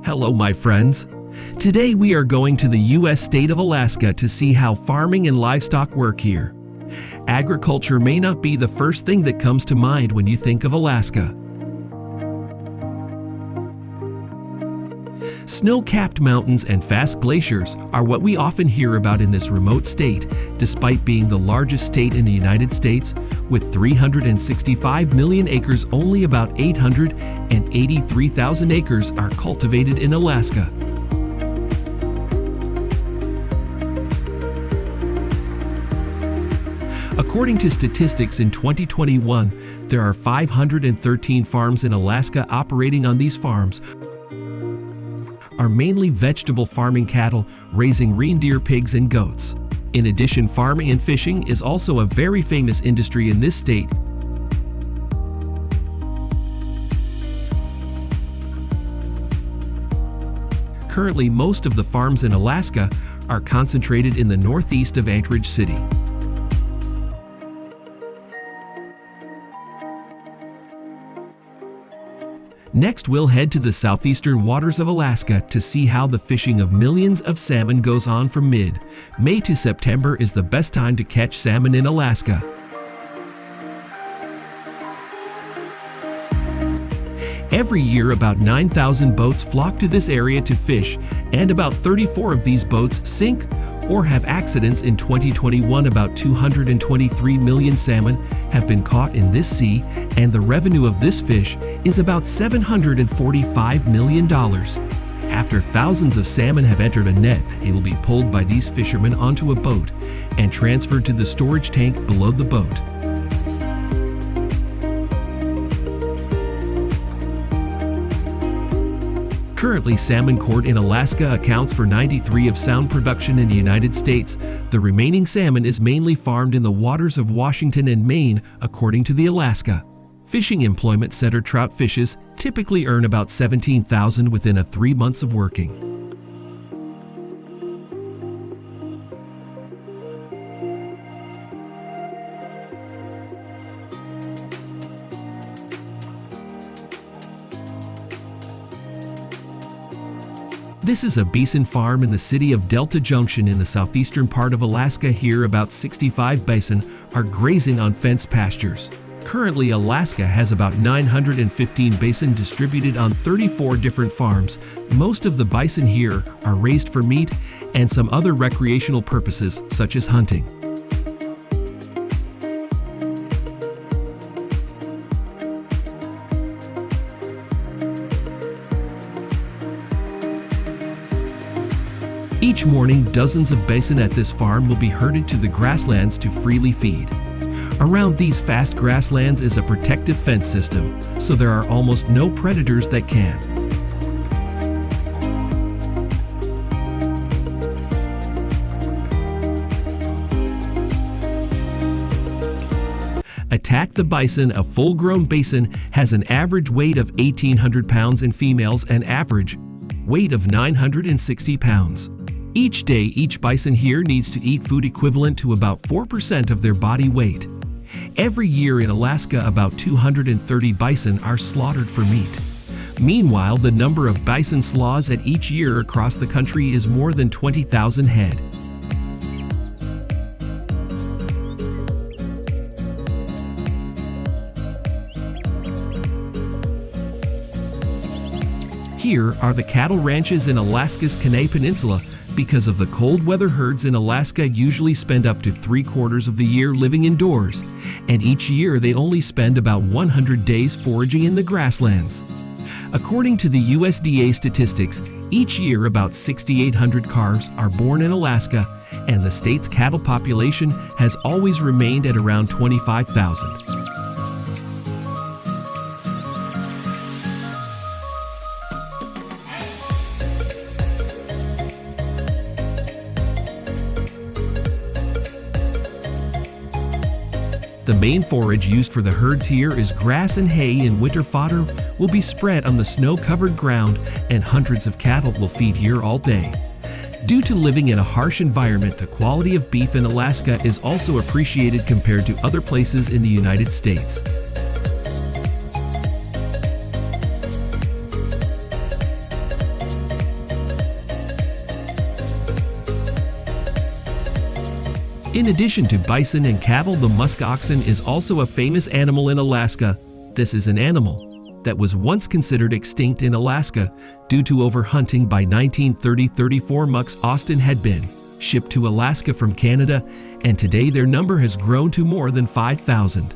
Hello, my friends. Today we are going to the U.S. state of Alaska to see how farming and livestock work here. Agriculture may not be the first thing that comes to mind when you think of Alaska. Snow-capped mountains and vast glaciers are what we often hear about in this remote state, despite being the largest state in the United States. With 365 million acres, only about 883,000 acres are cultivated in Alaska. According to statistics in 2021, there are 513 farms in Alaska. Operating on these farms are mainly vegetable farming, cattle raising, reindeer, pigs, and goats. In addition, farming and fishing is also a very famous industry in this state. Currently, most of the farms in Alaska are concentrated in the northeast of Anchorage City. Next, we'll head to the southeastern waters of Alaska to see how the fishing of millions of salmon goes on. From mid-May to September is the best time to catch salmon in Alaska. Every year, about 9,000 boats flock to this area to fish, and about 34 of these boats sink or have accidents. In 2021, about 223 million salmon have been caught in this sea, and the revenue of this fish is about $745 million. After thousands of salmon have entered a net, they will be pulled by these fishermen onto a boat and transferred to the storage tank below the boat. Currently, salmon caught in Alaska accounts for 93% of salmon production in the United States. The remaining salmon is mainly farmed in the waters of Washington and Maine, according to the Alaska Fishing Employment Center. Trout fishes typically earn about $17,000 within 3 months of working. This is a bison farm in the city of Delta Junction in the southeastern part of Alaska. Here, about 65 bison are grazing on fenced pastures. Currently, Alaska has about 915 bison distributed on 34 different farms. Most of the bison here are raised for meat and some other recreational purposes, such as hunting. Each morning, dozens of bison at this farm will be herded to the grasslands to freely feed. Around these vast grasslands is a protective fence system, so there are almost no predators that can attack the bison. A full-grown bison has an average weight of 1,800 pounds and females an average weight of 960 pounds. Each day, each bison here needs to eat food equivalent to about 4% of their body weight. Every year in Alaska, about 230 bison are slaughtered for meat. Meanwhile, the number of bison slaughters at each year across the country is more than 20,000 head. Here are the cattle ranches in Alaska's Kenai Peninsula. Because of the cold weather, herds in Alaska usually spend up to 3/4 of the year living indoors, and each year they only spend about 100 days foraging in the grasslands. According to the USDA statistics, each year about 6,800 calves are born in Alaska, and the state's cattle population has always remained at around 25,000. The main forage used for the herds here is grass and hay, and winter fodder will be spread on the snow-covered ground, and hundreds of cattle will feed here all day. Due to living in a harsh environment, the quality of beef in Alaska is also appreciated compared to other places in the United States. In addition to bison and cattle, the musk oxen is also a famous animal in Alaska. This is an animal that was once considered extinct in Alaska due to overhunting. By 1930, 34 musk oxen had been shipped to Alaska from Canada, and today their number has grown to more than 5,000.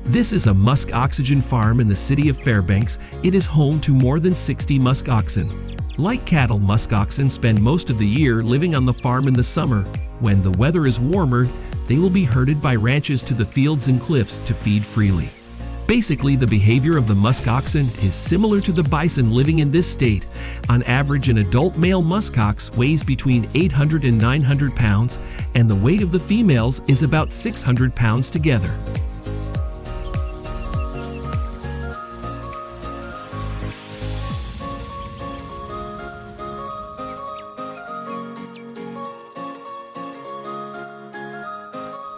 This is a musk oxen farm in the city of Fairbanks. It is home to more than 60 musk oxen. Like cattle, musk oxen spend most of the year living on the farm in the summer. When the weather is warmer, they will be herded by ranches to the fields and cliffs to feed freely. Basically, the behavior of the musk oxen is similar to the bison living in this state. On average, an adult male musk ox weighs between 800 and 900 pounds, and the weight of the females is about 600 pounds together.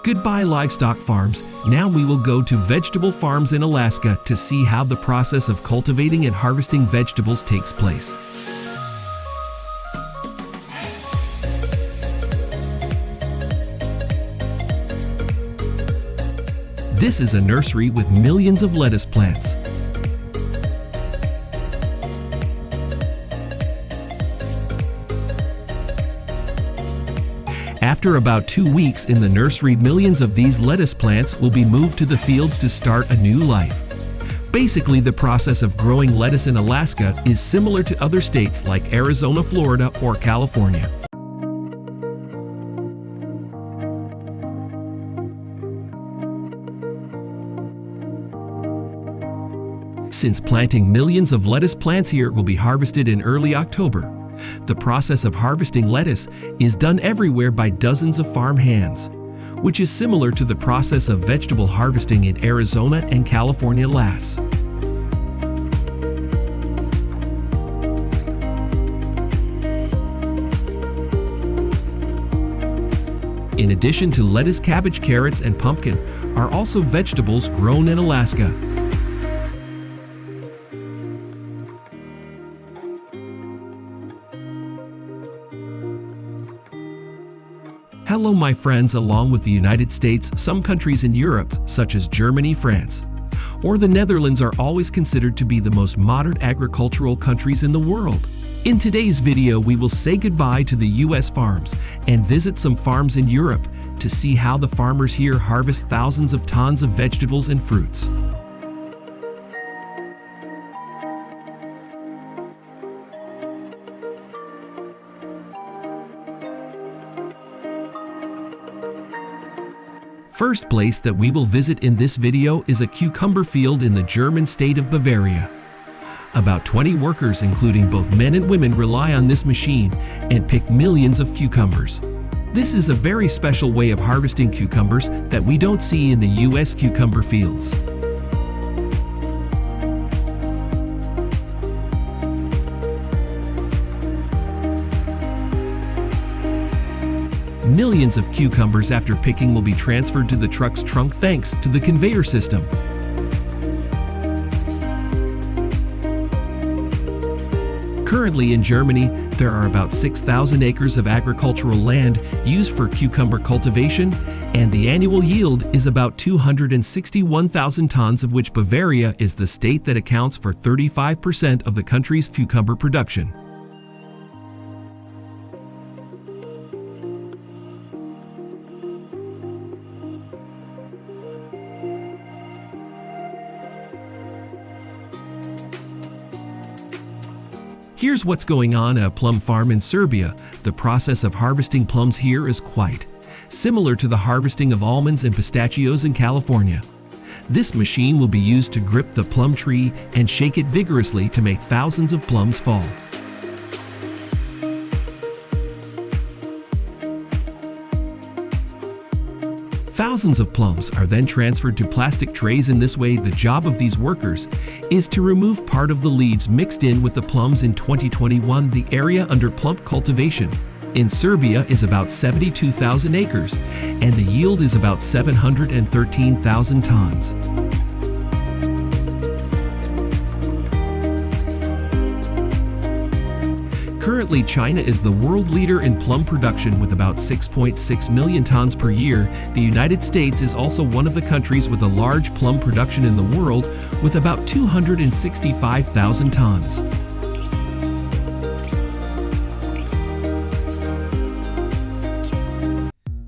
Goodbye livestock farms. Now we will go to vegetable farms in Alaska to see how the process of cultivating and harvesting vegetables takes place. This is a nursery with millions of lettuce plants. After about 2 weeks in the nursery, millions of these lettuce plants will be moved to the fields to start a new life. Basically, the process of growing lettuce in Alaska is similar to other states like Arizona, Florida, or California. Since planting millions of lettuce plants here will be harvested in early October, the process of harvesting lettuce is done everywhere by dozens of farm hands, which is similar to the process of vegetable harvesting in Arizona and California last. In addition to lettuce, cabbage, carrots, and pumpkin are also vegetables grown in Alaska. Hello my friends. Along with the United States, some countries in Europe, such as Germany, France, or the Netherlands, are always considered to be the most modern agricultural countries in the world. In today's video, we will say goodbye to the US farms and visit some farms in Europe to see how the farmers here harvest thousands of tons of vegetables and fruits. First place that we will visit in this video is a cucumber field in the German state of Bavaria. About 20 workers, including both men and women, rely on this machine and pick millions of cucumbers. This is a very special way of harvesting cucumbers that we don't see in the US cucumber fields. Millions of cucumbers after picking will be transferred to the truck's trunk thanks to the conveyor system. Currently in Germany, there are about 6,000 acres of agricultural land used for cucumber cultivation, and the annual yield is about 261,000 tons, of which Bavaria is the state that accounts for 35% of the country's cucumber production. Here's what's going on at a plum farm in Serbia. The process of harvesting plums here is quite similar to the harvesting of almonds and pistachios in California. This machine will be used to grip the plum tree and shake it vigorously to make thousands of plums fall. Thousands of plums are then transferred to plastic trays. In this way, the job of these workers is to remove part of the leaves mixed in with the plums. In 2021, the area under plum cultivation in Serbia is about 72,000 acres, and the yield is about 713,000 tons. Currently, China is the world leader in plum production with about 6.6 million tons per year. The United States is also one of the countries with a large plum production in the world with about 265,000 tons.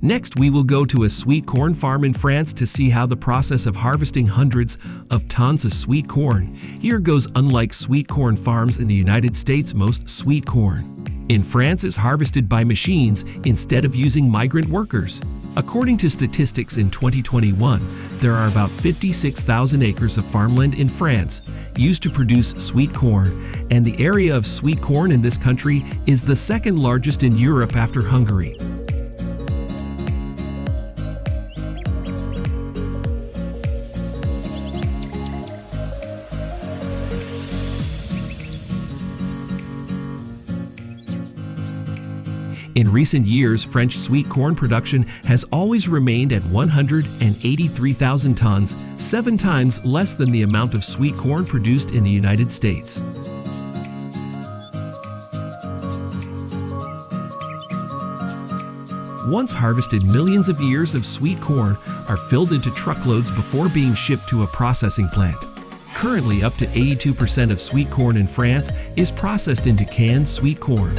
Next, we will go to a sweet corn farm in France to see how the process of harvesting hundreds of tons of sweet corn. Here goes. Unlike sweet corn farms in the United States, most sweet corn in France is harvested by machines instead of using migrant workers. According to statistics in 2021, there are about 56,000 acres of farmland in France used to produce sweet corn, and the area of sweet corn in this country is the second largest in Europe after Hungary. In recent years, French sweet corn production has always remained at 183,000 tons, 7 times less than the amount of sweet corn produced in the United States. Once harvested, millions of ears of sweet corn are filled into truckloads before being shipped to a processing plant. Currently, up to 82% of sweet corn in France is processed into canned sweet corn.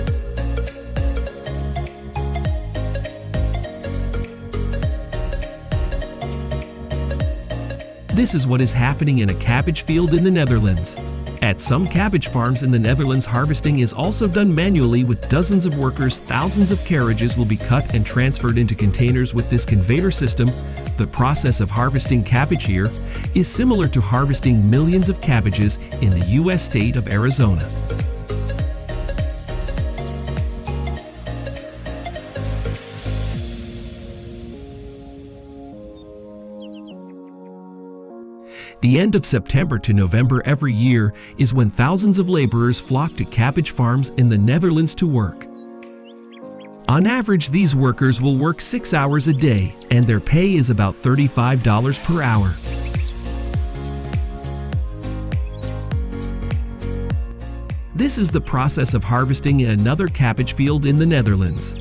This is what is happening in a cabbage field in the Netherlands. At some cabbage farms in the Netherlands, harvesting is also done manually with dozens of workers. Thousands of carriages will be cut and transferred into containers with this conveyor system. The process of harvesting cabbage here is similar to harvesting millions of cabbages in the U.S. state of Arizona. The end of September to November every year is when thousands of laborers flock to cabbage farms in the Netherlands to work. On average, these workers will work 6 hours a day, and their pay is about $35 per hour. This is the process of harvesting in another cabbage field in the Netherlands.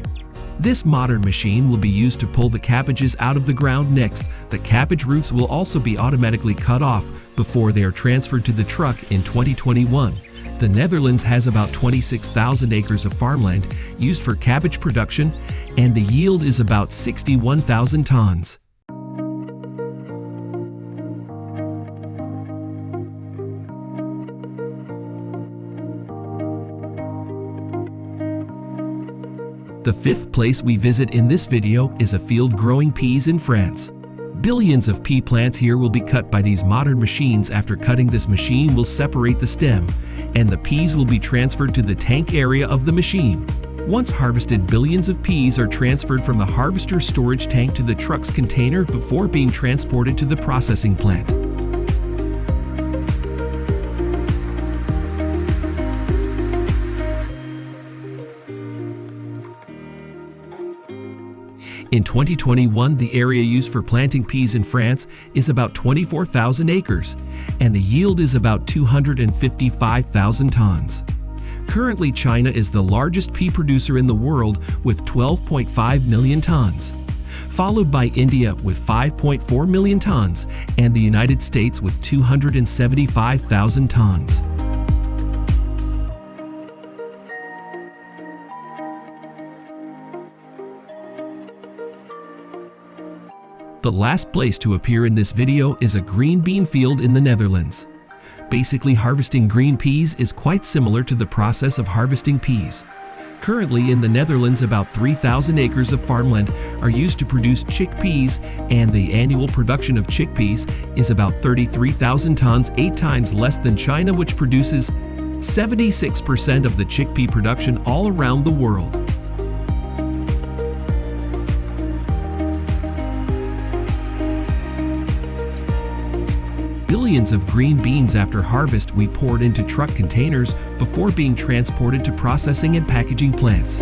This modern machine will be used to pull the cabbages out of the ground. Next, the cabbage roots will also be automatically cut off before they are transferred to the truck. In 2021, the Netherlands has about 26,000 acres of farmland used for cabbage production, and the yield is about 61,000 tons. The fifth place we visit in this video is a field growing peas in France. Billions of pea plants here will be cut by these modern machines. After cutting, this machine will separate the stem, and the peas will be transferred to the tank area of the machine. Once harvested, billions of peas are transferred from the harvester's storage tank to the truck's container before being transported to the processing plant. In 2021, the area used for planting peas in France is about 24,000 acres, and the yield is about 255,000 tons. Currently, China is the largest pea producer in the world with 12.5 million tons, followed by India with 5.4 million tons, and the United States with 275,000 tons. The last place to appear in this video is a green bean field in the Netherlands. Basically, harvesting green peas is quite similar to the process of harvesting peas. Currently in the Netherlands, about 3,000 acres of farmland are used to produce chickpeas, and the annual production of chickpeas is about 33,000 tons, 8 times less than China, which produces 76% of the chickpea production all around the world. Billions of green beans after harvest we poured into truck containers before being transported to processing and packaging plants.